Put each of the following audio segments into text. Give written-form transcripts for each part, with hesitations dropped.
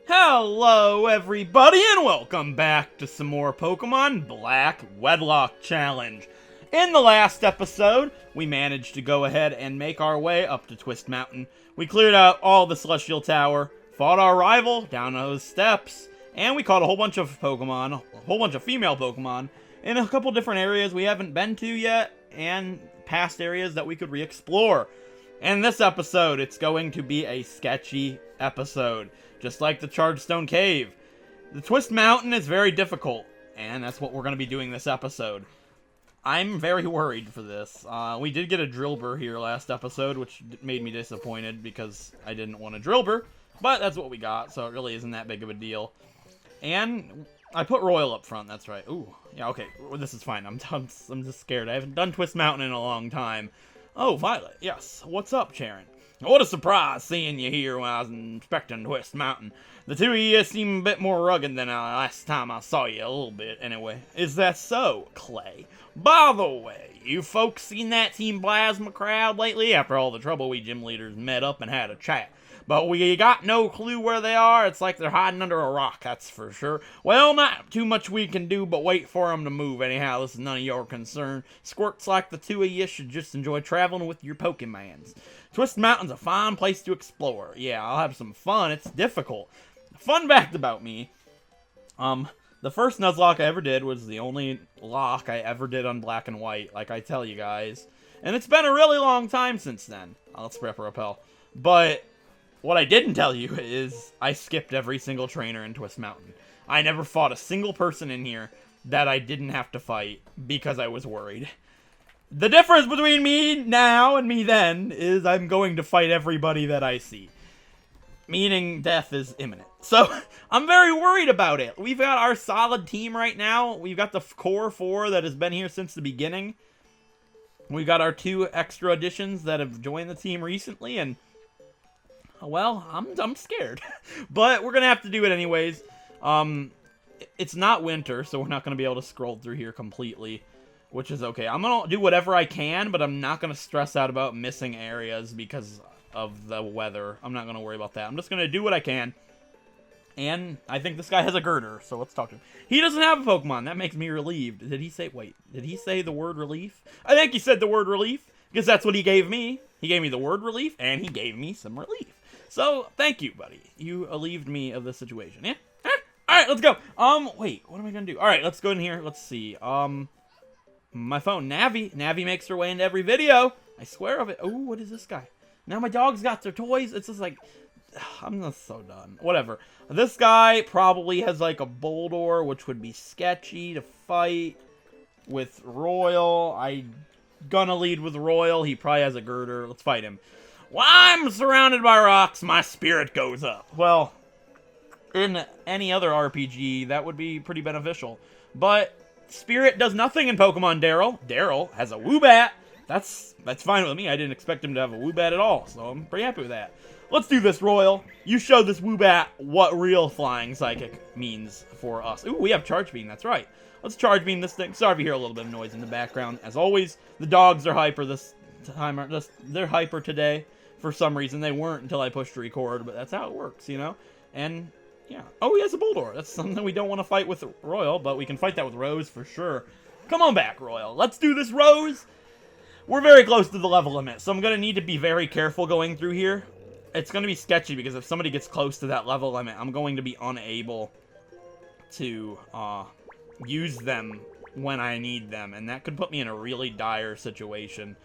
Hello everybody and welcome back to some more Pokemon Black Wedlocke Challenge. In the last episode, we managed to go ahead and make our way up to Twist Mountain. We cleared out all the Celestial Tower, fought our rival down those steps, and we caught a whole bunch of Pokemon, a whole bunch of female Pokemon, in a couple different areas we haven't been to yet, and past areas that we could re-explore. In this episode, it's going to be a sketchy episode, just like the Chargestone Cave. The Twist Mountain is very difficult, and that's what we're going to be doing this episode. I'm very worried for this. We did get a Drillbur here last episode, which made me disappointed because I didn't want a Drillbur, but that's what we got, so it really isn't that big of a deal. And I put Royal up front, that's right. Ooh, yeah, okay, well, this is fine. I'm just scared. I haven't done Twist Mountain in a long time. Oh, Violet, yes. What's up, Charon? What a surprise seeing you here when I was inspecting Twist Mountain. The two of you seem a bit more rugged than last time I saw you, a little bit, anyway. Is that so, Clay? By the way, you folks seen that Team Plasma crowd lately? After all the trouble, we gym leaders met up and had a chat. But we got no clue where they are. It's like they're hiding under a rock, that's for sure. Well, not too much we can do but wait for them to move. Anyhow, this is none of your concern. Squirts like the two of you should just enjoy traveling with your Pokemans. Twist Mountain's a fine place to explore. Yeah, I'll have some fun. It's difficult. Fun fact about me. The first Nuzlocke I ever did was the only lock I ever did on Black and White, like I tell you guys. And it's been a really long time since then. Let's prep Repel. But what I didn't tell you is I skipped every single trainer in Twist Mountain. I never fought a single person in here that I didn't have to fight because I was worried. The difference between me now and me then is I'm going to fight everybody that I see. Meaning death is imminent. So, I'm very worried about it. We've got our solid team right now. We've got the core 4 that has been here since the beginning. We've got our 2 extra additions that have joined the team recently, and well, I'm scared. But we're gonna have to do it anyways. It's not winter, so we're not gonna be able to scroll through here completely, which is okay. I'm gonna do whatever I can, but I'm not gonna stress out about missing areas because of the weather. I'm not gonna worry about that. I'm just gonna do what I can. And I think this guy has a girder, so let's talk to him. He doesn't have a Pokemon. That makes me relieved. Did he say, wait, did he say the word relief? I think he said the word relief, because that's what he gave me. He gave me the word relief, and he gave me some relief. So, thank you, buddy. You relieved me of the situation, yeah? Huh? Alright, let's go. Wait, what am I gonna do? Alright, let's go in here. Let's see. My phone, Navi. Navi makes her way into every video. I swear of it. Oh, what is this guy? Now my dog's got their toys. It's just like, I'm just so done. Whatever. This guy probably has like a Boldore, which would be sketchy to fight with Royal. I'm gonna lead with Royal. He probably has a girder. Let's fight him. While I'm surrounded by rocks, my spirit goes up. Well, in any other RPG, that would be pretty beneficial. But spirit does nothing in Pokemon Daryl. Daryl has a Woobat. That's fine with me. I didn't expect him to have a Woobat at all, so I'm pretty happy with that. Let's do this, Royal. You show this Woobat what real Flying Psychic means for us. Ooh, we have Charge Beam, that's right. Let's Charge Beam this thing. Sorry if you hear a little bit of noise in the background. As always, the dogs are hyper this time. They're hyper today. For some reason, they weren't until I pushed record, but that's how it works, you know? And, yeah. Oh, he has a Boldore. That's something we don't want to fight with Royal, but we can fight that with Rose for sure. Come on back, Royal. Let's do this, Rose. We're very close to the level limit, so I'm going to need to be very careful going through here. It's going to be sketchy because if somebody gets close to that level limit, I'm going to be unable to use them when I need them, and that could put me in a really dire situation.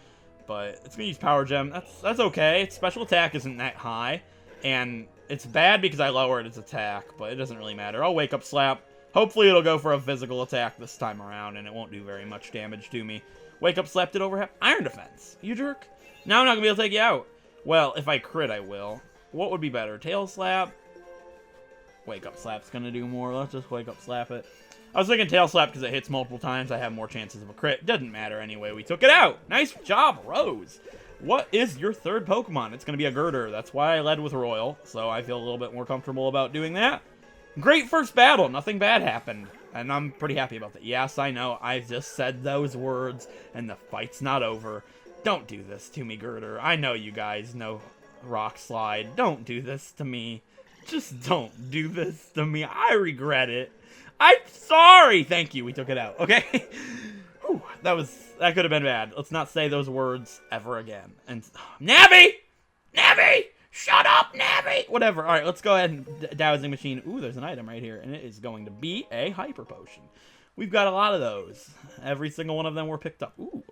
But it's going to use Power Gem. That's okay. Its special attack isn't that high, and it's bad because I lowered its attack, but it doesn't really matter. I'll Wake Up Slap. Hopefully it'll go for a physical attack this time around, and it won't do very much damage to me. Wake Up Slap did over Iron Defense. You jerk. Now I'm not going to be able to take you out. Well, if I crit, I will. What would be better? Tail Slap? Wake Up Slap's going to do more. Let's just Wake Up Slap it. I was thinking Tail Slap because it hits multiple times. I have more chances of a crit. Doesn't matter anyway. We took it out. Nice job, Rose. What is your third Pokemon? It's going to be a girder. That's why I led with Royal, so I feel a little bit more comfortable about doing that. Great first battle. Nothing bad happened. And I'm pretty happy about that. Yes, I know. I just said those words, and the fight's not over. Don't do this to me, Girder. I know you guys know Rock Slide. Don't do this to me. Just don't do this to me. I regret it. I'm sorry. Thank you. We took it out. Okay. Whew, that could have been bad. Let's not say those words ever again. And Navi! Navi! Shut up, Navi! Whatever. All right, let's go ahead and dowsing machine. Ooh, there's an item right here, and it is going to be a hyper potion. We've got a lot of those. Every single one of them were picked up. Ooh,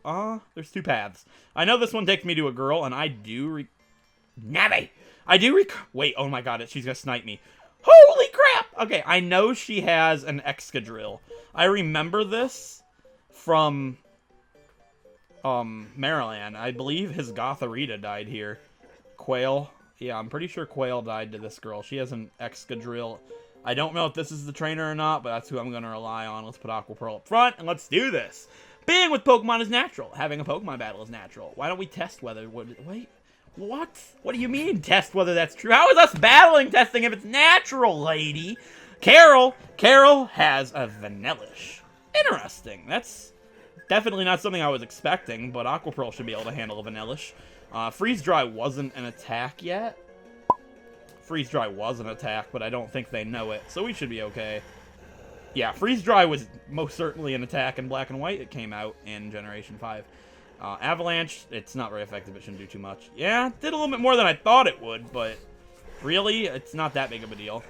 there's 2 paths. I know this one takes me to a girl, and I do Navi! Wait, oh my god, she's gonna snipe me. Holy crap! Okay, I know she has an Excadrill. I remember this from, Maryland. I believe his Gothorita died here. Quail. Yeah, I'm pretty sure Quail died to this girl. She has an Excadrill. I don't know if this is the trainer or not, but that's who I'm gonna rely on. Let's put Aqua Pearl up front, and let's do this. Being with Pokemon is natural. Having a Pokemon battle is natural. Why don't we test whether... Wait. What? What do you mean test whether that's true? How is us battling testing if it's natural, lady? Carol has a Vanillish. Interesting. That's definitely not something I was expecting, but Aqua Pearl should be able to handle a Vanillish. Freeze Dry wasn't an attack yet. Freeze Dry was an attack, but I don't think they know it, so we should be okay. Yeah, Freeze Dry was most certainly an attack in Black and White. It came out in Generation 5. Avalanche, it's not very effective. It shouldn't do too much. Yeah, it did a little bit more than I thought it would, but really, it's not that big of a deal.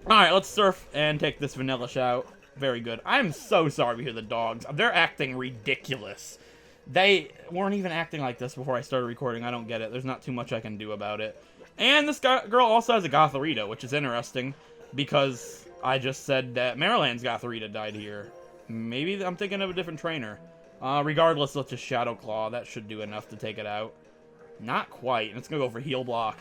Alright, let's surf and take this Vanillish out. Very good. I'm so sorry to hear the dogs. They're acting ridiculous. They weren't even acting like this before I started recording. I don't get it. There's not too much I can do about it. And this girl also has a Gothorita, which is interesting, because I just said that Maryland's Gothorita died here. Maybe I'm thinking of a different trainer. Regardless, let's just Shadow Claw. That should do enough to take it out. Not quite. It's gonna go for Heal Block.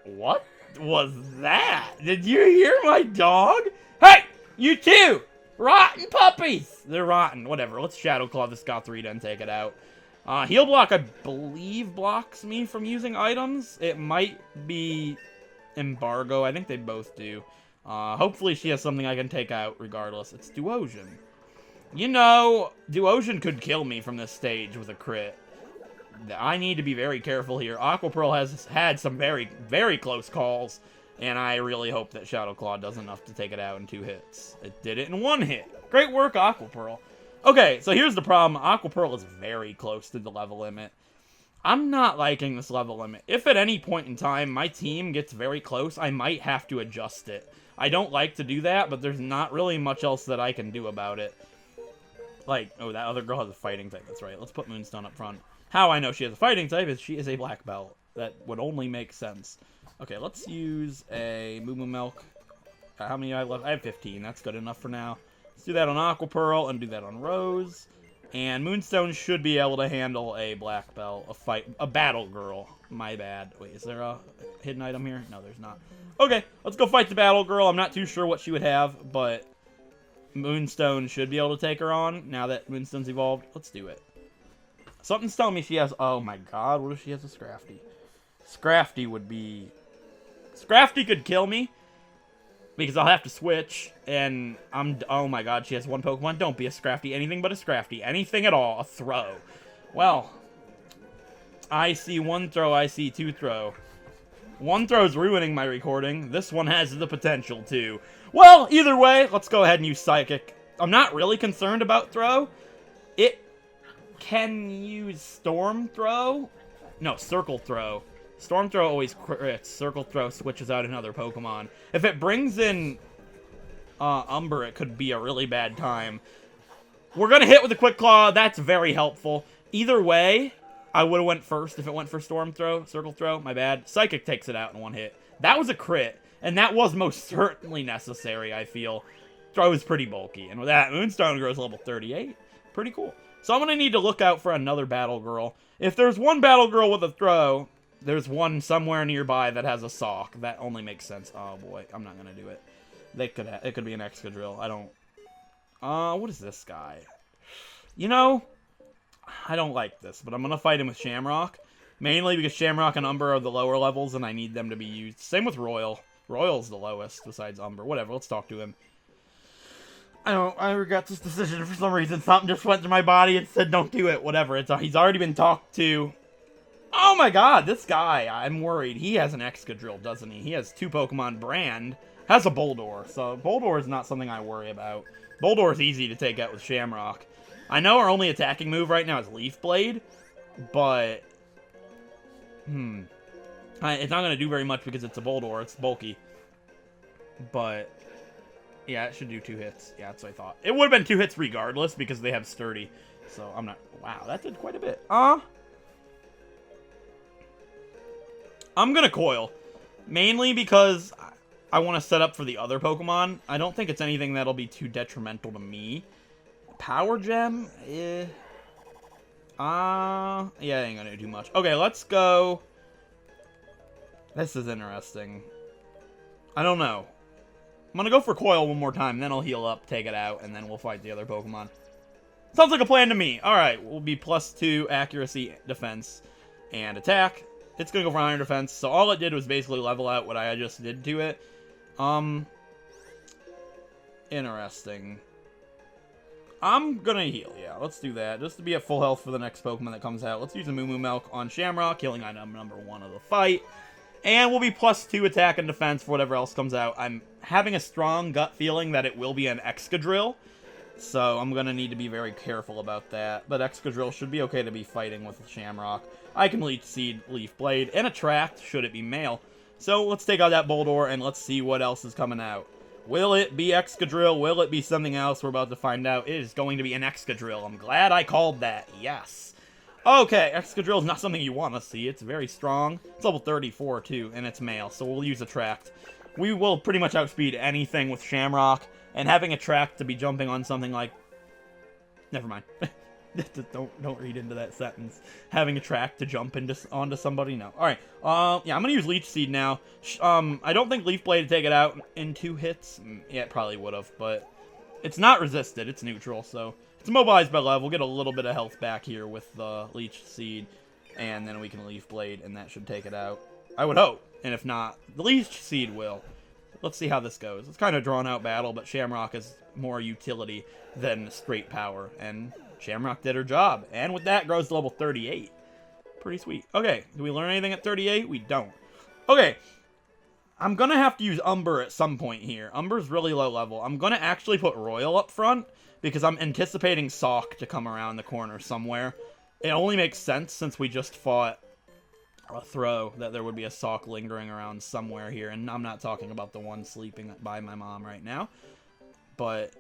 What was that? Did you hear my dog? Hey! You too! Rotten puppies! They're rotten. Whatever. Let's Shadow Claw this Gothorita and take it out. Heal Block, I believe, blocks me from using items. It might be Embargo. I think they both do. Hopefully she has something I can take out regardless. It's Duosion. You know, Duosion could kill me from this stage with a crit. I need to be very careful here. Aqua Pearl has had some very, very close calls, and I really hope that Shadow Claw does enough to take it out in 2 hits. It did it in 1 hit. Great work, Aqua Pearl. Okay, so here's the problem. Aqua Pearl is very close to the level limit. I'm not liking this level limit. If at any point in time my team gets very close, I might have to adjust it. I don't like to do that, but there's not really much else that I can do about it. Like, oh, that other girl has a fighting type. That's right. Let's put Moonstone up front. How I know she has a fighting type is she is a black belt. That would only make sense. Okay, let's use a Moo Moo Milk. How many I have left? I have 15. That's good enough for now. Let's do that on Aqua Pearl and do that on Rose. And Moonstone should be able to handle a black belt, a battle girl. My bad. Wait, is there a hidden item here? No, there's not. Okay, let's go fight the battle girl. I'm not too sure what she would have, but Moonstone should be able to take her on now that Moonstone's evolved. Let's do it. Something's telling me she has... Oh my god, what if she has a Scrafty? Scrafty would be... Scrafty could kill me, because I'll have to switch, and oh my god, she has 1 Pokemon. Don't be a Scrafty. Anything but a Scrafty. Anything at all. A throw. Well, I see 1 throw, I see 2 throw. 1 throw's ruining my recording. This one has the potential to. Well, either way, let's go ahead and use Psychic. I'm not really concerned about throw. It can use Storm Throw. No, Circle Throw. Storm Throw always crits. Circle Throw switches out another Pokemon. If it brings in Umber, it could be a really bad time. We're going to hit with a Quick Claw. That's very helpful. Either way, I would have went first if it went for Storm Throw. Circle Throw, my bad. Psychic takes it out in 1 hit. That was a crit, and that was most certainly necessary, I feel. Throw is pretty bulky, and with that, Moonstone grows level 38. Pretty cool. So I'm going to need to look out for another Battle Girl. If there's 1 Battle Girl with a throw, there's 1 somewhere nearby that has a sock. That only makes sense. Oh boy, I'm not going to do it. It could be an Excadrill. I don't... what is this guy? You know, I don't like this, but I'm going to fight him with Shamrock. Mainly because Shamrock and Umber are the lower levels, and I need them to be used. Same with Royal. Royal's the lowest, besides Umber. Whatever, let's talk to him. I regret this decision for some reason. Something just went through my body and said, don't do it. Whatever. He's already been talked to. Oh my god, this guy, I'm worried. He has an Excadrill, doesn't he? He has 2 Pokemon. Brand has a Boldore, so Boldore is not something I worry about. Boldore is easy to take out with Shamrock. I know our only attacking move right now is Leaf Blade, but... it's not going to do very much because it's a Boldore. It's bulky. But... yeah, it should do 2 hits. Yeah, that's what I thought. It would have been 2 hits regardless because they have Sturdy. So, I'm not... wow, that did quite a bit. I'm going to Coil. Mainly because I want to set up for the other Pokemon. I don't think it's anything that'll be too detrimental to me. Power Gem? Yeah, it ain't going to do much. Okay, let's go... this is interesting. I don't know. I'm going to go for Coil one more time, then I'll heal up, take it out, and then we'll fight the other Pokemon. Sounds like a plan to me. Alright, we'll be +2 accuracy, defense, and attack. It's going to go for iron defense, so all it did was basically level out what I just did to it. Interesting. I'm going to heal, yeah, let's do that. Just to be at full health for the next Pokemon that comes out. Let's use a Moo Moo Milk on Shamrock, healing item number 1 of the fight. And we'll be +2 attack and defense for whatever else comes out. I'm having a strong gut feeling that it will be an Excadrill. So I'm going to need to be very careful about that. But Excadrill should be okay to be fighting with Shamrock. I can Leech Seed, Leaf Blade, and Attract should it be male. So let's take out that Boldore and let's see what else is coming out. Will it be Excadrill? Will it be something else? We're about to find out. It is going to be an Excadrill. I'm glad I called that. Yes. Okay, Excadrill is not something you want to see. It's very strong. It's level 34, too, and it's male, so we'll use Attract. We will pretty much outspeed anything with Shamrock, and having Attract to be jumping on something like... never mind. Don't read into that sentence. Having Attract to jump onto somebody? No. Alright, yeah, I'm gonna use Leech Seed now. I don't think Leaf Blade to take it out in 2 hits. Yeah, it probably would've, but... it's not resisted, it's neutral, so... it's immobilized by level. We'll get a little bit of health back here with the Leech Seed, and then we can Leaf Blade, and that should take it out. I would hope, and if not, the Leech Seed will. Let's see how this goes. It's kind of a drawn-out battle, but Shamrock is more utility than straight power, and Shamrock did her job. And with that, grows to level 38. Pretty sweet. Okay, do we learn anything at 38? We don't. Okay, I'm going to have to use Umber at some point here. Umber's really low level. I'm going to actually put Royal up front, because I'm anticipating Sawk to come around the corner somewhere. It only makes sense since we just fought a Throw that there would be a Sawk lingering around somewhere here. And I'm not talking about the one sleeping by my mom right now. But,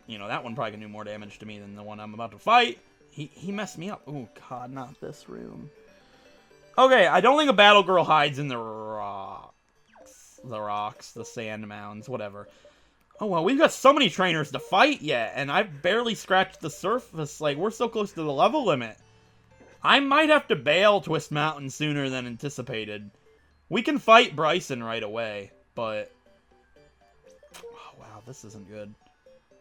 you know, that one probably can do more damage to me than the one I'm about to fight. He messed me up. Oh, God, not this room. Okay, I don't think a Battle Girl hides in the rocks. The rocks, the sand mounds, whatever. Oh, well, we've got so many trainers to fight yet, and I've barely scratched the surface. Like, we're so close to the level limit. I might have to bail Twist Mountain sooner than anticipated. We can fight Bryson right away, but... oh, wow, this isn't good.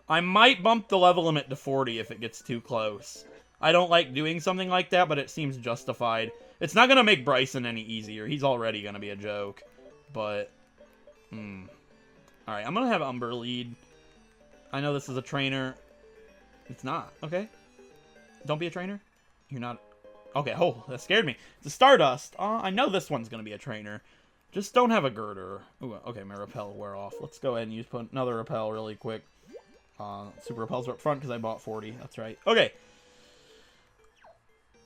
I might bump the level limit to 40 if it gets too close. I don't like doing something like that, but it seems justified. It's not going to make Bryson any easier. He's already going to be a joke. But, Alright, I'm going to have Umber lead. I know this is a trainer. It's not. Okay. Don't be a trainer. You're not. Okay, oh, that scared me. It's a Stardust. I know this one's going to be a trainer. Just don't have a Girder. Ooh, okay, my Repel wear off. Let's go ahead and put another Repel really quick. Super Repels are up front because I bought 40. That's right. Okay.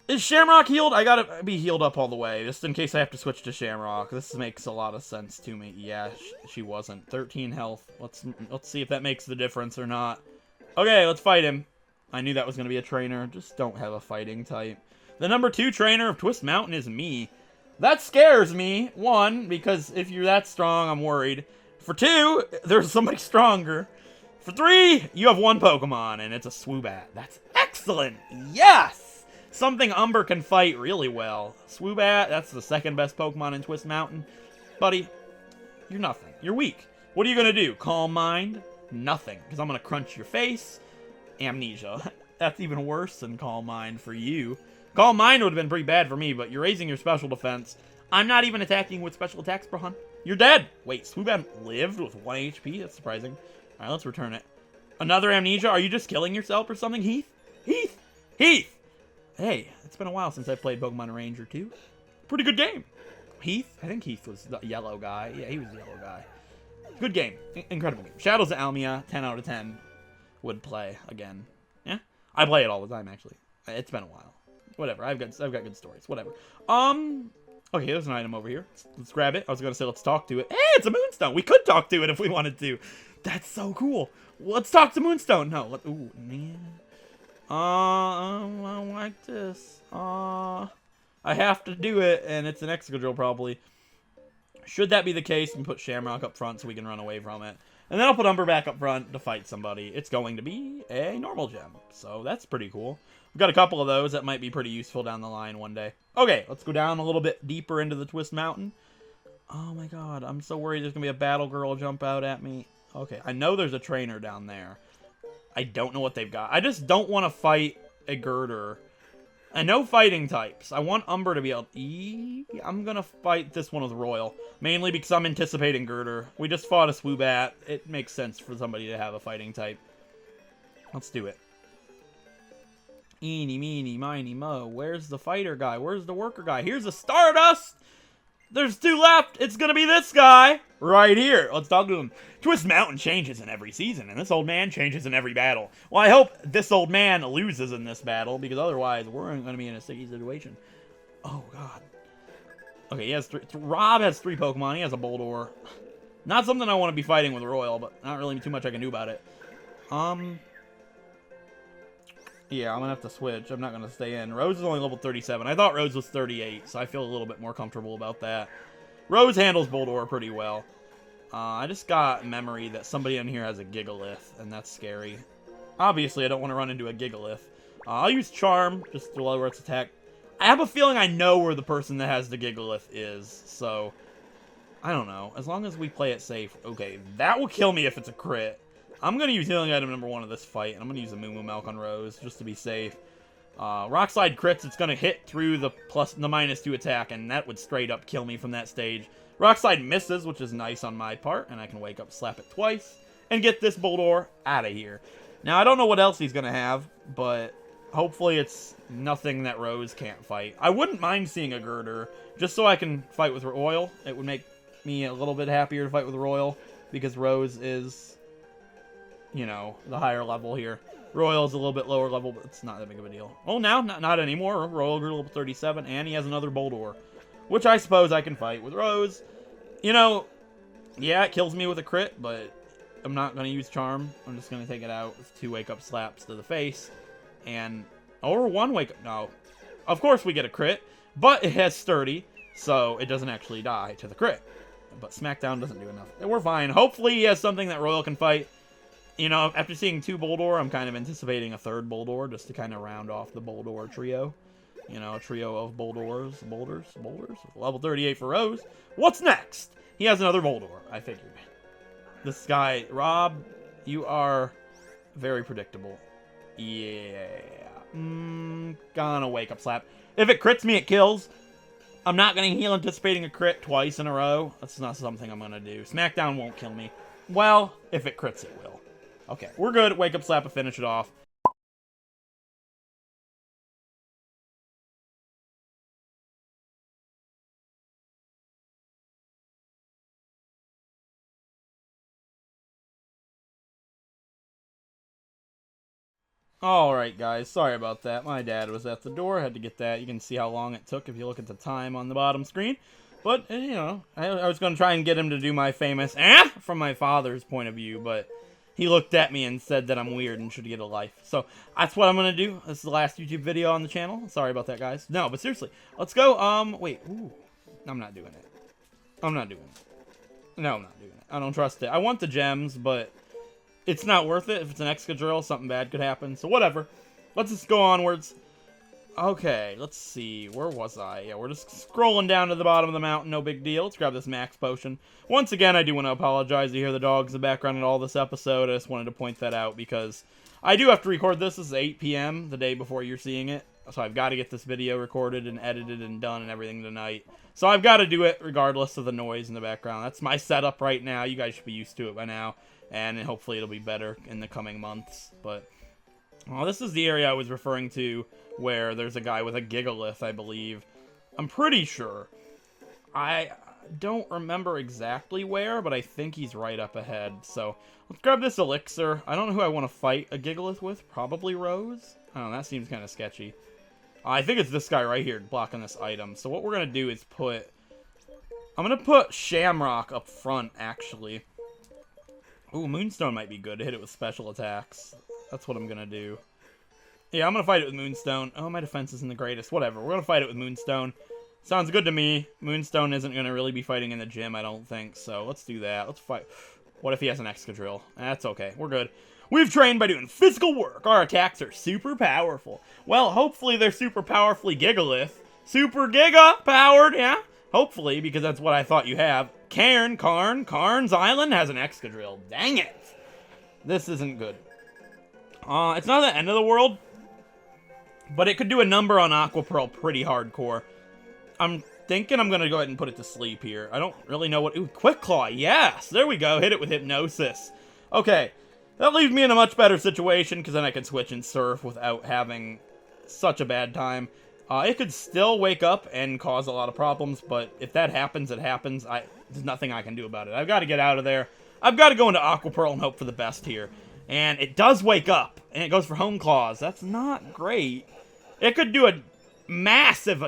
Is Shamrock healed? I gotta be healed up all the way, just in case I have to switch to Shamrock. This makes a lot of sense to me. Yeah, she wasn't. 13 health. Let's see if that makes the difference or not. Okay, let's fight him. I knew that was gonna be a trainer. Just don't have a fighting type. The number 2 trainer of Twist Mountain is me. That scares me. 1, because if you're that strong, I'm worried. For 2, there's somebody stronger. For 3, you have 1 Pokemon, and it's a Swoobat. That's excellent! Yes! Something Umber can fight really well. Swoobat, that's the 2nd best Pokemon in Twist Mountain. Buddy, you're nothing. You're weak. What are you going to do? Calm Mind? Nothing, because I'm going to crunch your face. Amnesia. That's even worse than Calm Mind for you. Calm Mind would have been pretty bad for me, but you're raising your special defense. I'm not even attacking with special attacks, Brahan. You're dead. Wait, Swoobat lived with 1 HP? That's surprising. Alright, let's return it. Another Amnesia? Are you just killing yourself or something, Heath? Heath! Heath! Hey, it's been a while since I played Pokemon Ranger 2. Pretty good game. Heath? I think Heath was the yellow guy. Yeah, he was the yellow guy. Good game. Incredible game. Shadows of Almia, 10 out of 10. Would play again. Yeah? I play it all the time, actually. It's been a while. Whatever. I've got good stories. Whatever. Okay, there's an item over here. Let's grab it. I was gonna say let's talk to it. Hey, it's a moonstone. We could talk to it if we wanted to. That's so cool. Let's talk to Moonstone. No. Ooh, man. I like this. I have to do it, and it's an Excadrill probably. Should that be the case, we can put Shamrock up front so we can run away from it. And then I'll put Umber back up front to fight somebody. It's going to be a normal gem, so that's pretty cool. We've got a couple of those that might be pretty useful down the line one day. Okay, let's go down a little bit deeper into the Twist Mountain. Oh my god, I'm so worried there's going to be a Battle Girl jump out at me. Okay, I know there's a trainer down there. I don't know what they've got. I just don't want to fight a Girder. I know fighting types. I want Umber to be able to... I'm going to fight this one with Royal. Mainly because I'm anticipating Girder. We just fought a Swoobat. It makes sense for somebody to have a fighting type. Let's do it. Eeny, meeny, miny, mo. Where's the fighter guy? Where's the worker guy? Here's a Stardust! There's two left. It's going to be this guy right here. Let's talk to him. Twist Mountain changes in every season, and this old man changes in every battle. Well, I hope this old man loses in this battle, because otherwise we're going to be in a sticky situation. Oh, God. Okay, he has Rob has 3 Pokemon. He has a Boldore. Not something I want to be fighting with Royal, but not really too much I can do about it. Yeah, I'm going to have to switch. I'm not going to stay in. Rose is only level 37. I thought Rose was 38, so I feel a little bit more comfortable about that. Rose handles Boldore pretty well. I just got memory that somebody in here has a Gigalith, and that's scary. Obviously, I don't want to run into a Gigalith. I'll use Charm, just to lower its attack. I have a feeling I know where the person that has the Gigalith is, so... I don't know. As long as we play it safe. Okay, that will kill me if it's a crit. I'm going to use healing item number 1 of this fight, and I'm going to use the Moo Moo Milk on Rose, just to be safe. Rock Slide crits, it's going to hit through the -2 attack, and that would straight up kill me from that stage. Rock Slide misses, which is nice on my part, and I can wake up, slap it twice, and get this Boldore out of here. Now, I don't know what else he's going to have, but hopefully it's nothing that Rose can't fight. I wouldn't mind seeing a Girder, just so I can fight with Royal. It would make me a little bit happier to fight with Royal, because Rose is, you know, the higher level here. Royal's a little bit lower level, but it's not that big of a deal. Oh, now, not anymore. Royal grew level 37, and he has another Boldore, which I suppose I can fight with Rose. You know, yeah, it kills me with a crit, but I'm not going to use Charm. I'm just going to take it out with 2 wake-up slaps to the face. And, or 1 wake-up, no. Of course we get a crit, but it has Sturdy, so it doesn't actually die to the crit. But Smackdown doesn't do enough. And we're fine. Hopefully he has something that Royal can fight. You know, after seeing 2 Boldore, I'm kind of anticipating a 3rd Boldore, just to kind of round off the Boldore trio. You know, a trio of Boulders. Level 38 for Rose. What's next? He has another Boldore, I figured. This guy, Rob, you are very predictable. Yeah. Gonna wake up slap. If it crits me, it kills. I'm not gonna heal anticipating a crit twice in a row. That's not something I'm gonna do. Smackdown won't kill me. Well, if it crits, it will. Okay, we're good. Wake up slap to finish it off. Alright guys, sorry about that. My dad was at the door, had to get that. You can see how long it took if you look at the time on the bottom screen. But, you know, I was going to try and get him to do my famous from my father's point of view, but he looked at me and said that I'm weird and should get a life. So, that's what I'm going to do. This is the last YouTube video on the channel. Sorry about that, guys. No, but seriously, let's go. Wait, ooh, I'm not doing it. I'm not doing it. No, I'm not doing it. I don't trust it. I want the gems, but it's not worth it. If it's an Excadrill, something bad could happen. So whatever. Let's just go onwards. Okay, let's see. Where was I? Yeah, we're just scrolling down to the bottom of the mountain. No big deal. Let's grab this max potion. Once again, I do want to apologize. You hear the dogs in the background in all this episode. I just wanted to point that out because I do have to record this. This is 8 p.m. the day before you're seeing it. So I've got to get this video recorded and edited and done and everything tonight. So I've got to do it regardless of the noise in the background. That's my setup right now. You guys should be used to it by now. And hopefully it'll be better in the coming months. But this is the area I was referring to where there's a guy with a Gigalith, I believe. I'm pretty sure. I don't remember exactly where, but I think he's right up ahead. So let's grab this elixir. I don't know who I want to fight a Gigalith with. Probably Rose. I don't know, that seems kind of sketchy. I think it's this guy right here blocking this item. So what we're going to do is I'm going to put Shamrock up front, actually. Ooh, Moonstone might be good to hit it with special attacks. That's what I'm going to do. Yeah, I'm going to fight it with Moonstone. Oh, my defense isn't the greatest. Whatever, we're going to fight it with Moonstone. Sounds good to me. Moonstone isn't going to really be fighting in the gym, I don't think. So let's do that. Let's fight. What if he has an Excadrill? That's okay. We're good. We've trained by doing physical work. Our attacks are super powerful. Well, hopefully they're super powerfully Gigalith. Super Giga powered, yeah? Hopefully, because that's what I thought you have. Karn's Island has an Excadrill. Dang it. This isn't good. It's not the end of the world, but it could do a number on Aqua Pearl pretty hardcore. I'm thinking I'm going to go ahead and put it to sleep here. I don't really know what... Ooh, Quick Claw. Yes! There we go. Hit it with Hypnosis. Okay. That leaves me in a much better situation, because then I can switch and Surf without having such a bad time. It could still wake up and cause a lot of problems, but if that happens, it happens. There's nothing I can do about it. I've got to get out of there. I've got to go into Aqua Pearl and hope for the best here. And it does wake up, and it goes for Home Claws. That's not great. It could do a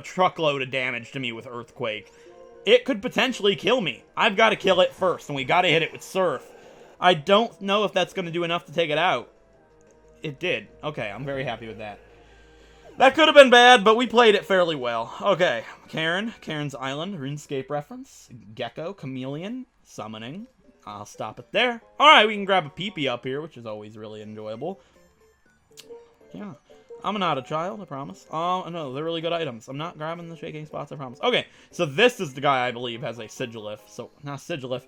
truckload of damage to me with Earthquake. It could potentially kill me. I've got to kill it first, and we got to hit it with Surf. I don't know if that's going to do enough to take it out. It did. Okay, I'm very happy with that. That could have been bad, but we played it fairly well. Okay, Karen's Island, RuneScape reference, Gecko, Chameleon, Summoning. I'll stop it there. Alright, we can grab a Peepee up here, which is always really enjoyable. Yeah. I'm not a child, I promise. Oh, no, they're really good items. I'm not grabbing the shaking spots, I promise. Okay, so this is the guy I believe has a Sigilyph. So, not Sigilyph.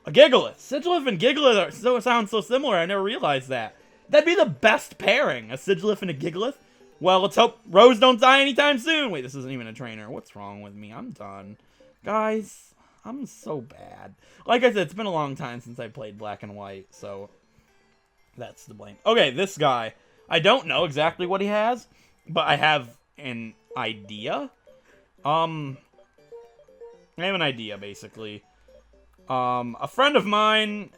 A Gigalith. Sigilyph and Gigalith sound so similar, I never realized that. That'd be the best pairing, a Sigilyph and a Gigalith. Well, let's hope Rose don't die anytime soon. Wait, this isn't even a trainer. What's wrong with me? I'm done. Guys, I'm so bad. Like I said, it's been a long time since I played Black and White, so that's the blame. Okay, this guy. I don't know exactly what he has, but I have an idea. I have an idea, basically. A friend of mine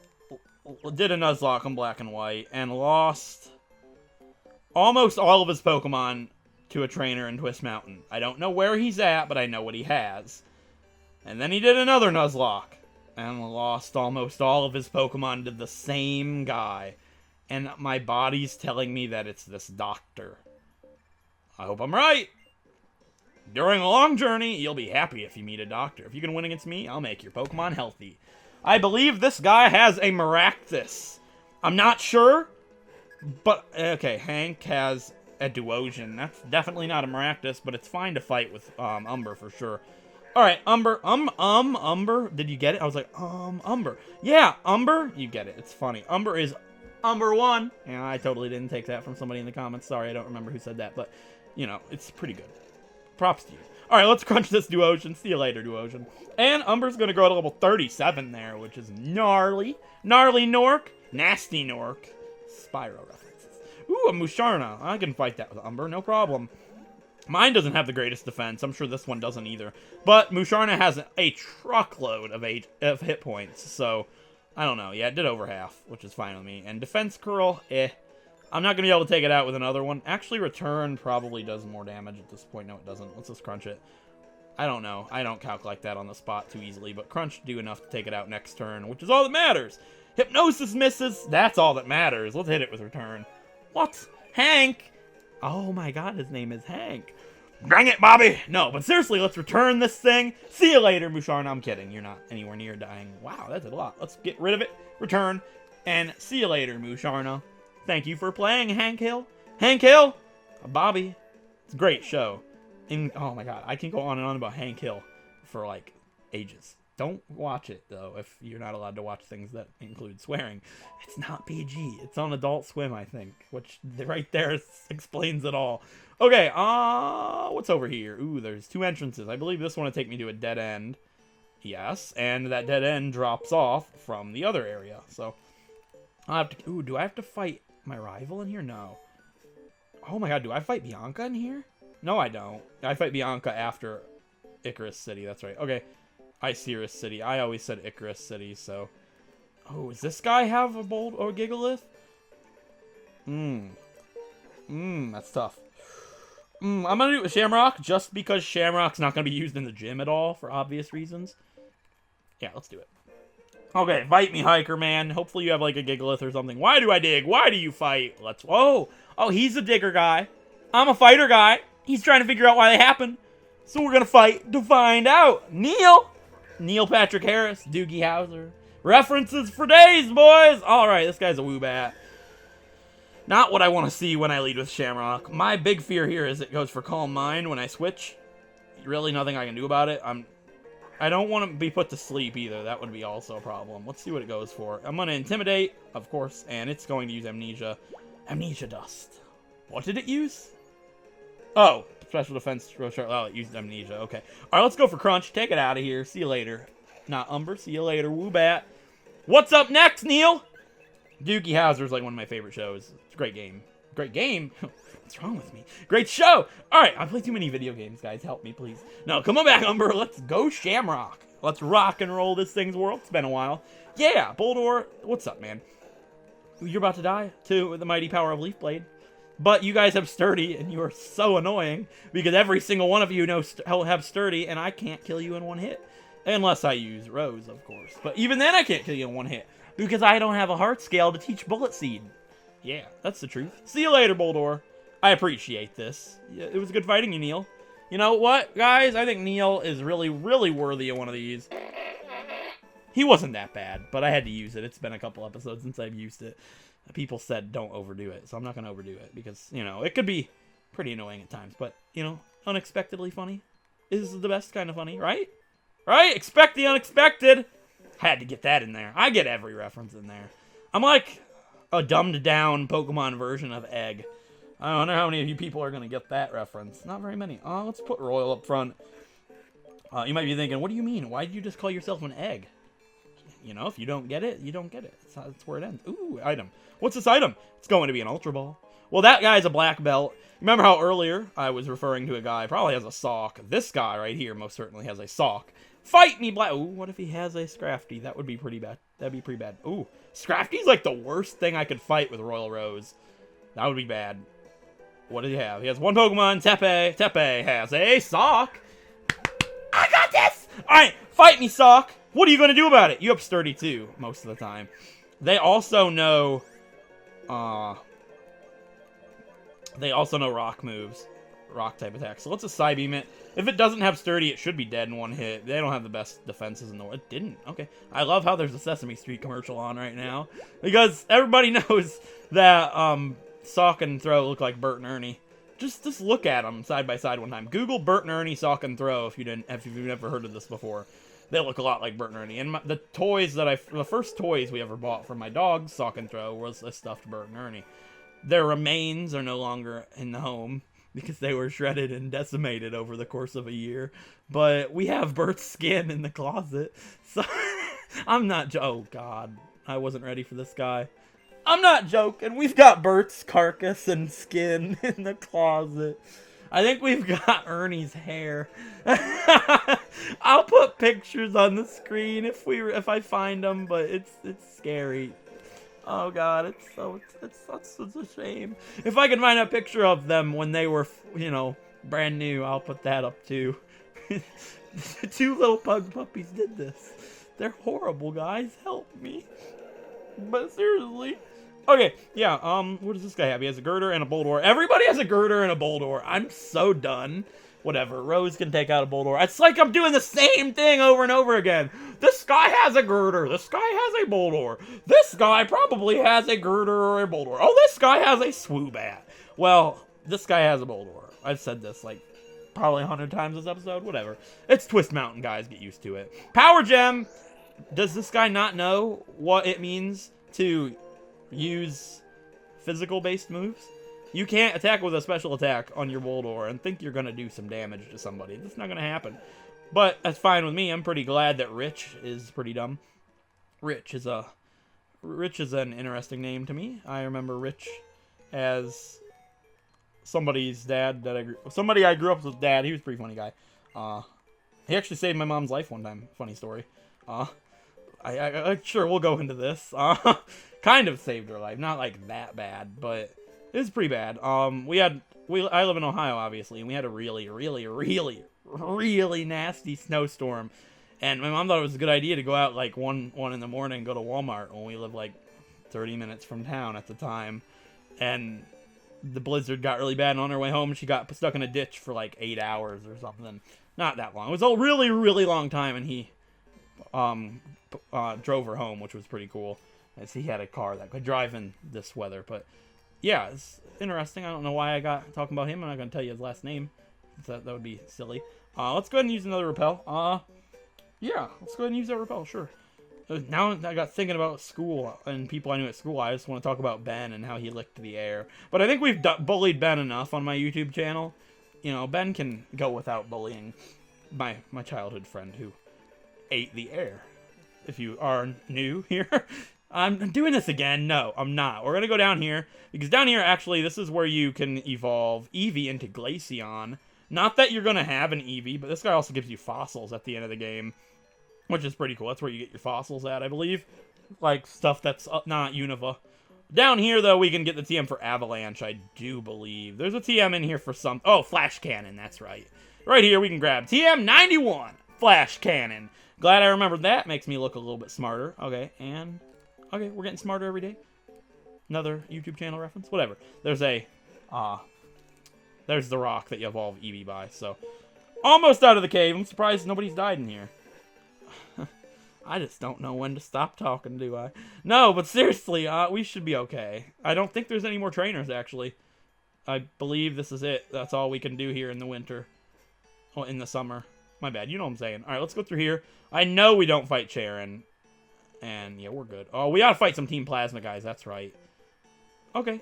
did a Nuzlocke on Black and White and lost almost all of his Pokemon to a trainer in Twist Mountain. I don't know where he's at, but I know what he has. And then he did another Nuzlocke and lost almost all of his Pokemon to the same guy. And my body's telling me that it's this doctor. I hope I'm right. During a long journey, you'll be happy if you meet a doctor. If you can win against me, I'll make your Pokemon healthy. I believe this guy has a Maractus. I'm not sure, but okay, Hank has a Duosion. That's definitely not a Maractus, but it's fine to fight with Umber for sure. All right, Umber, Umber. Did you get it? I was like, Umber. Yeah, Umber. You get it. It's funny. Umber is Umber 1. And I totally didn't take that from somebody in the comments. Sorry, I don't remember who said that, but you know, it's pretty good. Props to you. All right, let's crunch this Duosion. See you later, Duosion. And Umber's going to grow to level 37 there, which is gnarly. Gnarly Nork. Nasty Nork. Spyro references. Ooh, a Musharna. I can fight that with Umber, no problem. Mine doesn't have the greatest defense. I'm sure this one doesn't either. But Musharna has a truckload of hit points, so I don't know. Yeah, it did over half, which is fine with me. And Defense Curl, I'm not going to be able to take it out with another one. Actually, Return probably does more damage at this point. No, it doesn't. Let's just crunch it. I don't know. I don't calculate that on the spot too easily, but crunch do enough to take it out next turn, which is all that matters. Hypnosis misses. That's all that matters. Let's hit it with Return. What? Hank? Oh my god, his name is Hank. Dang it, Bobby! No, but seriously, let's return this thing. See you later, Musharna. I'm kidding. You're not anywhere near dying. Wow, that did a lot. Let's get rid of it. Return. And see you later, Musharna. Thank you for playing, Hank Hill. Hank Hill! Bobby. It's a great show. Oh my god, I can go on and on about Hank Hill for, like, ages. Don't watch it, though, if you're not allowed to watch things that include swearing. It's not PG. It's on Adult Swim, I think, which right there explains it all. Okay, what's over here? Ooh, there's 2 entrances. I believe this one will take me to a dead end. Yes, and that dead end drops off from the other area, so I'll have to... Ooh, do I have to fight my rival in here? No. Oh my god, do I fight Bianca in here? No, I don't. I fight Bianca after Icarus City. That's right. Okay. Icyrus City. I always said Icarus City, so... Oh, does this guy have a Bold or Gigalith? That's tough. I'm gonna do it with Shamrock, just because Shamrock's not gonna be used in the gym at all, for obvious reasons. Yeah, let's do it. Okay, fight me, Hiker Man. Hopefully you have, like, a Gigalith or something. Why do I dig? Why do you fight? Let's... Whoa! Oh, he's a digger guy. I'm a fighter guy. He's trying to figure out why they happen. So we're gonna fight to find out. Neil Patrick Harris. Doogie Howser. References for days, boys! Alright, this guy's a Woobat. Not what I want to see when I lead with Shamrock. My big fear here is it goes for Calm Mind when I switch. Really nothing I can do about it. I don't want to be put to sleep either. That would be also a problem. Let's see what it goes for. I'm going to Intimidate, of course, and it's going to use Amnesia. Amnesia Dust. What did it use? Oh, Special Defense. Oh, it used Amnesia. Okay. Alright, let's go for Crunch. Take it out of here. See you later. Not Umber. See you later. Woobat. What's up next, Neil? Doogie Howser is like one of my favorite shows. It's a great game. Great game? What's wrong with me? Great show! Alright, I play too many video games, guys. Help me, please. No, come on back, Umber. Let's go Shamrock. Let's rock and roll this thing's world. It's been a while. Yeah, Boldor. What's up, man? You're about to die, too, with the mighty power of Leaf Blade. But you guys have Sturdy, and you are so annoying, because every single one of you have Sturdy, and I can't kill you in one hit. Unless I use Rose, of course. But even then, I can't kill you in one hit. Because I don't have a heart scale to teach Bullet Seed. Yeah, that's the truth. See you later, Boldor. I appreciate this. Yeah, it was good fighting you, Neil. You know what, guys? I think Neil is really, really worthy of one of these. He wasn't that bad, but I had to use it. It's been a couple episodes since I've used it. People said don't overdo it, so I'm not going to overdo it. Because, you know, it could be pretty annoying at times. But, you know, unexpectedly funny is the best kind of funny, right? Right? Expect the unexpected. Had to get that in there. I get every reference in there. I'm like a dumbed-down Pokemon version of Egg. I wonder how many of you people are going to get that reference. Not very many. Oh, let's put Royal up front. You might be thinking, what do you mean? Why did you just call yourself an Egg? You know, if you don't get it, you don't get it. That's where it ends. Ooh, item. What's this item? It's going to be an Ultra Ball. Well, that guy's a black belt. Remember how earlier I was referring to a guy probably has a sock. This guy right here most certainly has a sock. Fight me, Black. Ooh, what if he has a Scrafty? That would be pretty bad. That'd be pretty bad. Ooh, Scrafty's like the worst thing I could fight with Royal Rose. That would be bad. What does he have? He has one Pokemon, Tepe. Tepe has a sock. I got this! Alright, fight me, sock. What are you going to do about it? You have Sturdy too, most of the time. They also know... they also know rock moves. Rock type attacks. So let's a Psybeam it. If it doesn't have Sturdy, it should be dead in one hit. They don't have the best defenses in the world. It didn't. Okay. I love how there's a Sesame Street commercial on right now. Because everybody knows that Sock and Throw look like Bert and Ernie. Just look at them side by side one time. Google Bert and Ernie Sock and Throw if you've never heard of this before. They look a lot like Bert and Ernie. And the first toys we ever bought for my dog, Sock and Throw, was a stuffed Bert and Ernie. Their remains are no longer in the home because they were shredded and decimated over the course of a year. But we have Bert's skin in the closet. So I'm not... Oh, God. I wasn't ready for this guy. I'm not joking. We've got Bert's carcass and skin in the closet. I think we've got Ernie's hair. I'll put pictures on the screen if I find them, but it's scary. Oh God, it's such a shame. If I can find a picture of them when they were, you know, brand new, I'll put that up too. Two little pug puppies did this. They're horrible, guys. Help me. But seriously. Okay, yeah, what does this guy have? He has a Girder and a Boldor. Everybody has a Girder and a Boldor. I'm so done. Whatever, Rose can take out a Boldor. It's like I'm doing the same thing over and over again. This guy has a Girder. This guy has a Boldor. This guy probably has a Girder or a Boldor. Oh, this guy has a Swoobat. Well, this guy has a Boldor. I've said this, like, probably 100 times this episode. Whatever. It's Twist Mountain, guys. Get used to it. Power Gem. Does this guy not know what it means to use physical-based moves? You can't attack with a special attack on your Boldor and think you're going to do some damage to somebody. That's not going to happen. But that's fine with me. I'm pretty glad that Rich is pretty dumb. Rich is an interesting name to me. I remember Rich as somebody's dad somebody I grew up with dad. He was a pretty funny guy. He actually saved my mom's life one time. Funny story. I sure we'll go into this. Kind of saved her life, not like that bad, but it was pretty bad. I live in Ohio, obviously, and we had a really, really, really, really nasty snowstorm. And my mom thought it was a good idea to go out like 1 in the morning and go to Walmart when we lived like 30 minutes from town at the time. And the blizzard got really bad, and on her way home, she got stuck in a ditch for like 8 hours or something. Not that long. It was a really, really long time, and he drove her home, which was pretty cool, as he had a car that could drive in this weather. But yeah, it's interesting. I don't know why I got talking about him. I'm not going to tell you his last name. That would be silly. Let's go ahead and use another repel. Yeah, let's go ahead and use that repel, sure. Now I got thinking about school and people I knew at school. I just want to talk about Ben and how he licked the air. But I think we've bullied Ben enough on my YouTube channel. You know, Ben can go without bullying my childhood friend who ate the air. If you are new here, I'm doing this again. No, I'm not. We're going to go down here, because down here, actually, this is where you can evolve Eevee into Glaceon. Not that you're going to have an Eevee, but this guy also gives you fossils at the end of the game, which is pretty cool. That's where you get your fossils at, I believe. Like, stuff that's not Unova. Down here, though, we can get the TM for Avalanche, I do believe. There's a TM in here for some... Oh, Flash Cannon, that's right. Right here, we can grab TM 91, Flash Cannon. Glad I remembered that. Makes me look a little bit smarter. Okay, and... Okay, we're getting smarter every day. Another YouTube channel reference. Whatever. There's a... There's the rock that you evolve Eevee by, so... Almost out of the cave. I'm surprised nobody's died in here. I just don't know when to stop talking, do I? No, but seriously, we should be okay. I don't think there's any more trainers, actually. I believe this is it. That's all we can do here in the winter. Oh, in the summer. My bad, you know what I'm saying. Alright, let's go through here. I know we don't fight Cheren. And, yeah, we're good. Oh, we gotta fight some Team Plasma guys, that's right. Okay.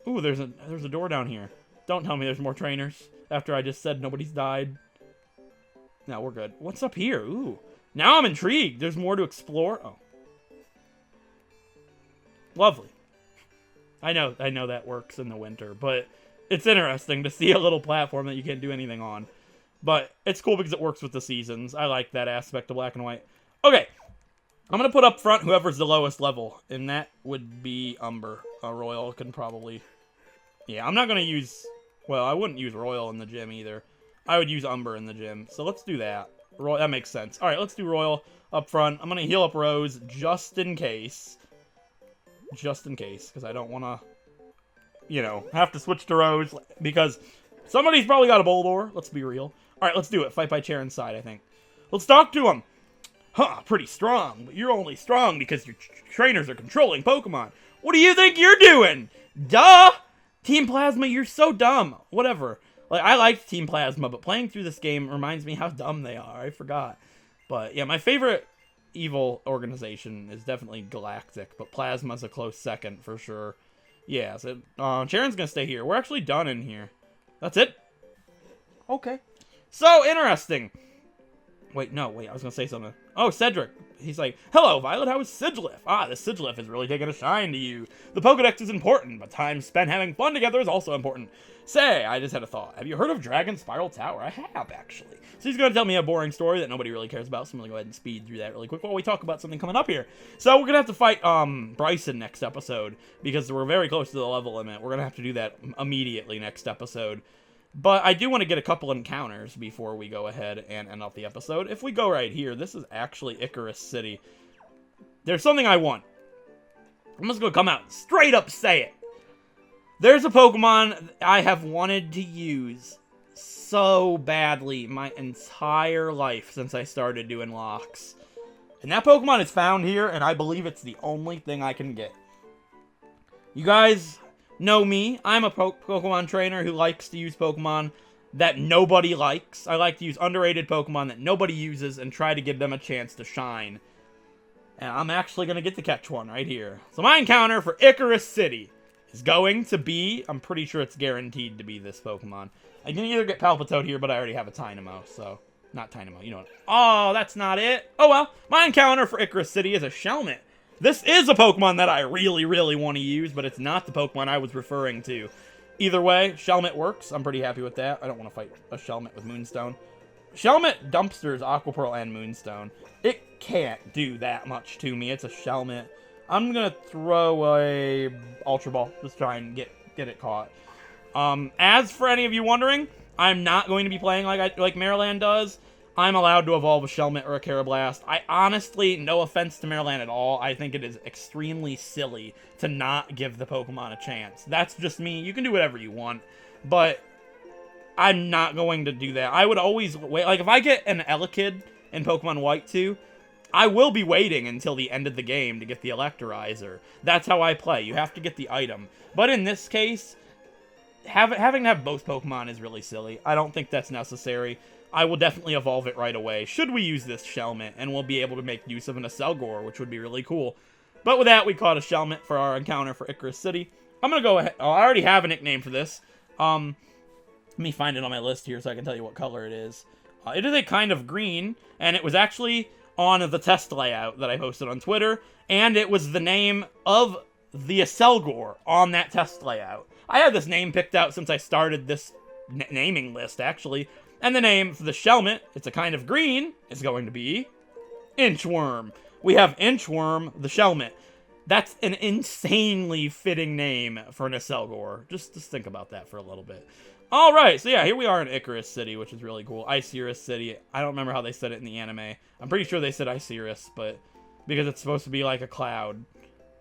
Ooh, there's a door down here. Don't tell me there's more trainers after I just said nobody's died. No, we're good. What's up here? Ooh. Now I'm intrigued. There's more to explore. Oh. Lovely. I know that works in the winter, but it's interesting to see a little platform that you can't do anything on. But it's cool because it works with the seasons. I like that aspect of Black and White. Okay. I'm going to put up front whoever's the lowest level, and that would be Umber. Royal can probably... Yeah, I'm not going to use... Well, I wouldn't use Royal in the gym either. I would use Umber in the gym, so let's do that. Royal, that makes sense. Alright, let's do Royal up front. I'm going to heal up Rose just in case. Just in case, because I don't want to, you know, have to switch to Rose, because somebody's probably got a Boldore. Let's be real. Alright, let's do it. Fight by Cheren's side, I think. Let's talk to him. Huh, pretty strong, but you're only strong because your trainers are controlling Pokemon. What do you think you're doing? Duh! Team Plasma, you're so dumb. Whatever. Like, I liked Team Plasma, but playing through this game reminds me how dumb they are. I forgot. But, yeah, my favorite evil organization is definitely Galactic, but Plasma's a close second for sure. Yeah, so Cheren's gonna stay here. We're actually done in here. That's it? Okay. So interesting. Wait, I was gonna say something. Oh, Cedric. He's like, hello, Violet, how is Sigilyph? Ah, this Sigilyph is really taking a shine to you. The Pokedex is important, but time spent having fun together is also important. Say, I just had a thought. Have you heard of Dragon Spiral Tower? I have, actually. So he's going to tell me a boring story that nobody really cares about, so I'm going to go ahead and speed through that really quick while we talk about something coming up here. So we're going to have to fight Bryson next episode, because we're very close to the level limit. We're going to have to do that immediately next episode. But I do want to get a couple encounters before we go ahead and end off the episode. If we go right here, this is actually Icarus City. There's something I want. I'm just going to come out and straight up say it. There's a Pokemon I have wanted to use so badly my entire life since I started doing locks. And that Pokemon is found here, and I believe it's the only thing I can get. You guys know me. I'm a Pokemon trainer who likes to use Pokemon that nobody likes. I like to use underrated Pokemon that nobody uses and try to give them a chance to shine. And I'm actually going to get to catch one right here. So my encounter for Icarus City is going to be, I'm pretty sure it's guaranteed to be this Pokemon. I can either get Palpitoad here, but I already have a Tynamo, so... Not Tynamo, you know what? Oh, that's not it. Oh well, my encounter for Icarus City is a Shelmet. This is a Pokemon that I really, really want to use, but it's not the Pokemon I was referring to. Either way, Shelmet works. I'm pretty happy with that. I don't want to fight a Shelmet with Moonstone. Shelmet dumpsters Aqua Pearl and Moonstone. It can't do that much to me. It's a Shelmet. I'm gonna throw a Ultra Ball. Just try and get it caught. As for any of you wondering, I'm not going to be playing like Mariland does. I'm allowed to evolve a Shelmet or a Karrablast. I honestly, no offense to Mariland at all, I think it is extremely silly to not give the Pokemon a chance. That's just me. You can do whatever you want, but I'm not going to do that. I would always wait. Like, if I get an Elekid in Pokemon White 2, I will be waiting until the end of the game to get the Electrolyzer. That's how I play. You have to get the item. But in this case, having to have both Pokemon is really silly. I don't think that's necessary. I will definitely evolve it right away, should we use this Shelmet, and we'll be able to make use of an Acelgor, which would be really cool. But with that, we caught a Shelmet for our encounter for Icarus City. I'm going to go ahead. Oh, I already have a nickname for this. Let me find it on my list here so I can tell you what color it is. It is a kind of green, and it was actually on the test layout that I posted on Twitter, and it was the name of the Acelgor on that test layout. I had this name picked out since I started this naming list, actually. And the name for the Shelmet, it's a kind of green, is going to be Inchworm. We have Inchworm, the Shelmet. That's an insanely fitting name for an Acelgor. Just think about that for a little bit. Alright, so yeah, here we are in Icarus City, which is really cool. Icirus City. I don't remember how they said it in the anime. I'm pretty sure they said Icirus, but because it's supposed to be like a cloud.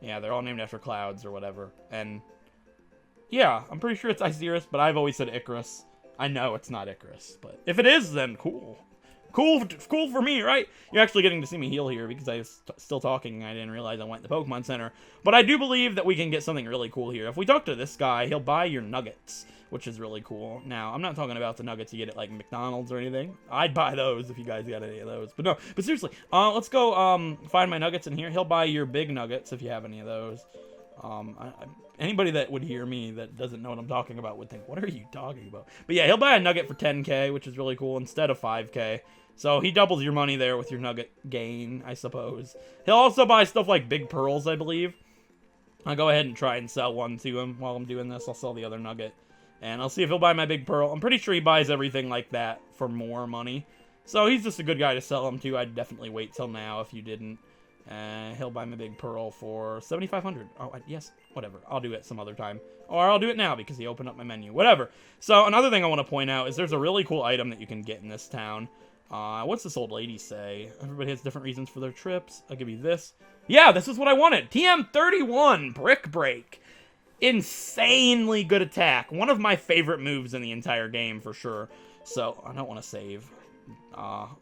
Yeah, they're all named after clouds or whatever. And yeah, I'm pretty sure it's Icirus, but I've always said Icarus. I know it's not Icarus, but if it is, then cool. Cool for me, right? You're actually getting to see me heal here because I was still talking and I didn't realize I went to the Pokemon Center. But I do believe that we can get something really cool here. If we talk to this guy, he'll buy your nuggets, which is really cool. Now, I'm not talking about the nuggets you get at, like, McDonald's or anything. I'd buy those if you guys got any of those. But no, but seriously, let's go find my nuggets in here. He'll buy your big nuggets if you have any of those. Anybody that would hear me that doesn't know what I'm talking about would think, what are you talking about? But yeah, he'll buy a nugget for 10k, which is really cool, instead of 5k. So he doubles your money there with your nugget gain, I suppose. He'll also buy stuff like big pearls, I believe. I'll go ahead and try and sell one to him while I'm doing this. I'll sell the other nugget. And I'll see if he'll buy my big pearl. I'm pretty sure he buys everything like that for more money. So he's just a good guy to sell them to. I'd definitely wait till now if you didn't. He'll buy my big pearl for 7,500. Oh, yes, whatever. I'll do it some other time. Or I'll do it now because he opened up my menu. Whatever. So another thing I want to point out is there's a really cool item that you can get in this town. What's this old lady say? Everybody has different reasons for their trips. I'll give you this. Yeah, this is what I wanted. TM31 Brick Break. Insanely good attack. One of my favorite moves in the entire game for sure. So I don't want to save.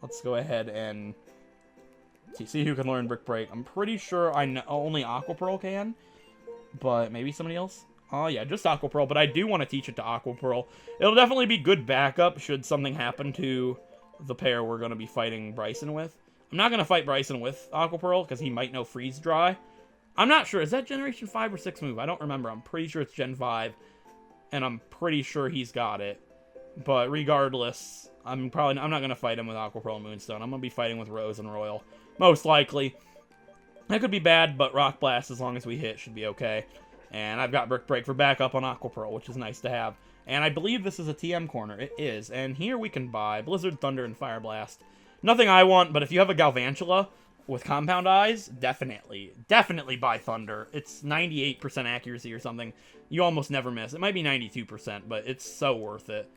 Let's go ahead and see who can learn Brick Break. I'm pretty sure I know only Aqua Pearl can, but maybe somebody else. Oh yeah, just Aqua Pearl, but I do want to teach it to Aqua Pearl. It'll definitely be good backup should something happen to the pair we're going to be fighting Bryson with. I'm not going to fight Bryson with Aqua Pearl because he might know Freeze Dry. I'm not sure. Is that Generation 5 or 6 move? I don't remember. I'm pretty sure it's Gen 5, and I'm pretty sure he's got it. But regardless, I'm not going to fight him with Aqua Pearl and Moonstone. I'm going to be fighting with Rose and Royal. Most likely. That could be bad, but Rock Blast, as long as we hit, should be okay. And I've got Brick Break for backup on Aqua Pearl, which is nice to have. And I believe this is a TM corner. It is. And here we can buy Blizzard, Thunder, and Fire Blast. Nothing I want, but if you have a Galvantula with Compound Eyes, definitely buy Thunder. It's 98% accuracy or something. You almost never miss. It might be 92%, but it's so worth it.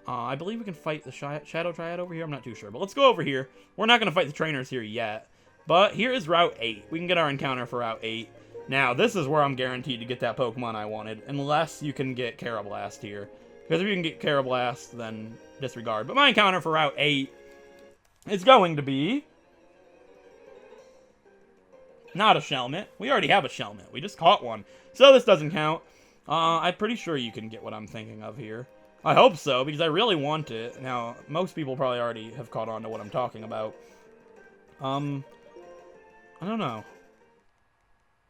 I believe we can fight the Shadow Triad over here. I'm not too sure, but let's go over here. We're not going to fight the trainers here yet, but here is Route 8. We can get our encounter for Route 8. Now, this is where I'm guaranteed to get that Pokemon I wanted, unless you can get Karrablast here. Because if you can get Karrablast, then disregard. But my encounter for Route 8 is going to be not a Shelmet. We already have a Shelmet. We just caught one. So this doesn't count. I'm pretty sure you can get what I'm thinking of here. I hope so, because I really want it. Now, most people probably already have caught on to what I'm talking about. I don't know.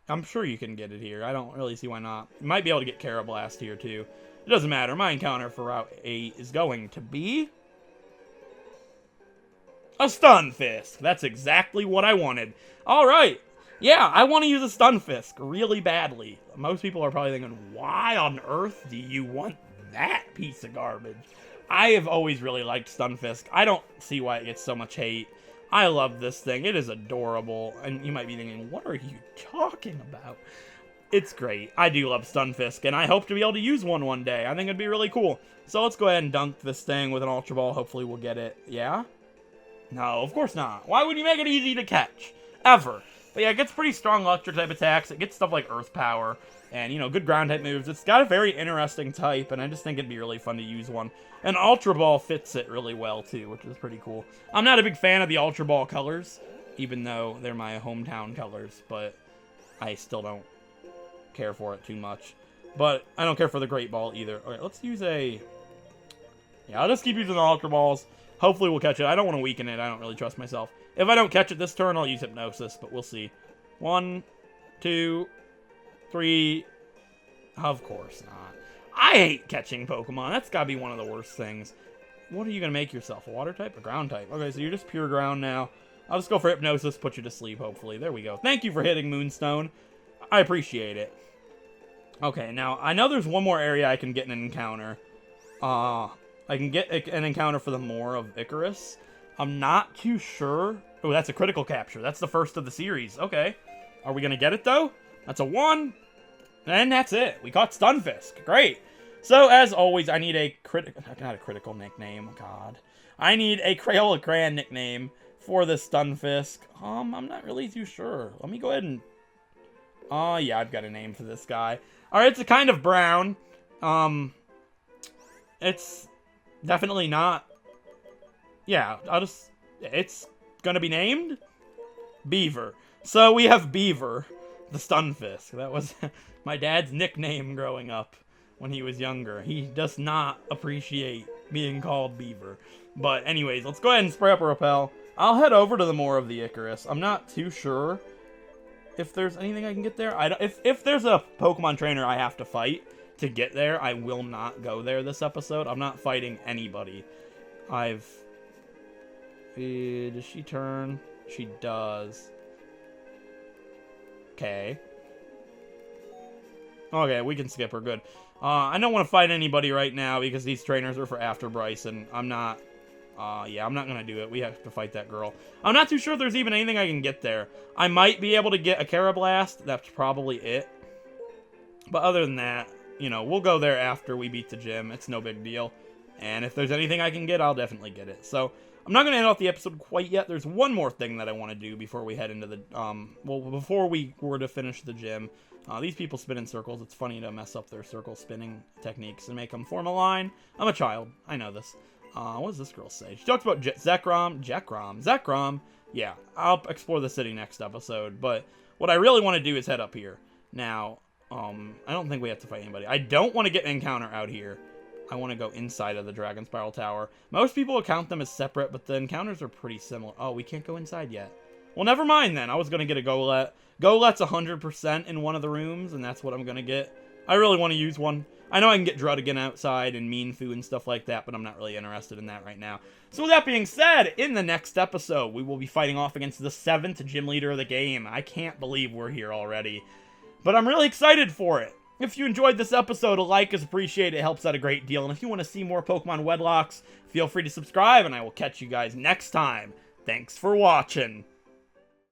I'm sure you can get it here. I don't really see why not. You might be able to get Karrablast here, too. It doesn't matter. My encounter for Route 8 is going to be a Stunfisk. That's exactly what I wanted. Alright. Yeah, I want to use a Stunfisk really badly. Most people are probably thinking, why on earth do you want that piece of garbage? I have always really liked Stunfisk. I don't see why it gets so much hate. I love this thing. It is adorable. And you might be thinking, what are you talking about? It's great. I do love Stunfisk, and I hope to be able to use one day. I think it'd be really cool. So let's go ahead and dunk this thing with an Ultra Ball. Hopefully we'll get it. Yeah? No, of course not. Why would you make it easy to catch? Ever. But yeah, it gets pretty strong electric type attacks. It gets stuff like Earth Power and, you know, good ground type moves. It's got a very interesting type, and I just think it'd be really fun to use one. And Ultra Ball fits it really well, too, which is pretty cool. I'm not a big fan of the Ultra Ball colors, even though they're my hometown colors, but I still don't care for it too much. But I don't care for the Great Ball either. Okay, let's use a... Yeah, I'll just keep using the Ultra Balls. Hopefully we'll catch it. I don't want to weaken it. I don't really trust myself. If I don't catch it this turn, I'll use Hypnosis, but we'll see. 1, 2, 3. Of course not. I hate catching Pokemon. That's gotta be one of the worst things. What are you gonna make yourself? A water type? A ground type? Okay, so you're just pure ground now. I'll just go for Hypnosis, put you to sleep, hopefully. There we go. Thank you for hitting Moonstone. I appreciate it. Okay, now, I know there's one more area I can get an encounter. I can get an encounter for the Moor of Icarus. I'm not too sure. Oh, that's a critical capture. That's the first of the series. Okay. Are we going to get it, though? That's a 1. And that's it. We caught Stunfisk. Great. So, as always, I need a not a critical nickname. God. I need a Crayola Crayon nickname for this Stunfisk. I'm not really too sure. Let me go ahead and... Oh, yeah, I've got a name for this guy. Alright, it's a kind of brown. It's definitely not... Yeah, it's gonna be named Beaver. So we have Beaver, the Stunfisk. That was my dad's nickname growing up when he was younger. He does not appreciate being called Beaver. But anyways, let's go ahead and spray up a Repel. I'll head over to the Moor of the Icarus. I'm not too sure if there's anything I can get there. If there's a Pokemon trainer I have to fight to get there, I will not go there this episode. I'm not fighting anybody. Does she turn? She does. Okay. Okay, we can skip her. Good. I don't want to fight anybody right now because these trainers are for after Bryson. I'm not... yeah, I'm not going to do it. We have to fight that girl. I'm not too sure if there's even anything I can get there. I might be able to get a Carablast. That's probably it. But other than that, you know, we'll go there after we beat the gym. It's no big deal. And if there's anything I can get, I'll definitely get it. So, I'm not going to end off the episode quite yet. There's one more thing that I want to do before we head into the, well, before we were to finish the gym. These people spin in circles. It's funny to mess up their circle spinning techniques and make them form a line. I'm a child. I know this. What does this girl say? She talks about Zekrom. Yeah, I'll explore the city next episode. But what I really want to do is head up here. Now, I don't think we have to fight anybody. I don't want to get an encounter out here. I want to go inside of the Dragon Spiral Tower. Most people account them as separate, but the encounters are pretty similar. Oh, we can't go inside yet. Well, never mind then. I was going to get a Golett. Golett's 100% in one of the rooms, and that's what I'm going to get. I really want to use one. I know I can get Druddigon outside and Mienfoo and stuff like that, but I'm not really interested in that right now. So with that being said, in the next episode, we will be fighting off against the 7th gym leader of the game. I can't believe we're here already, but I'm really excited for it. If you enjoyed this episode, a like is appreciated. It helps out a great deal. And if you want to see more Pokemon Wedlocks, feel free to subscribe, and I will catch you guys next time. Thanks for watching.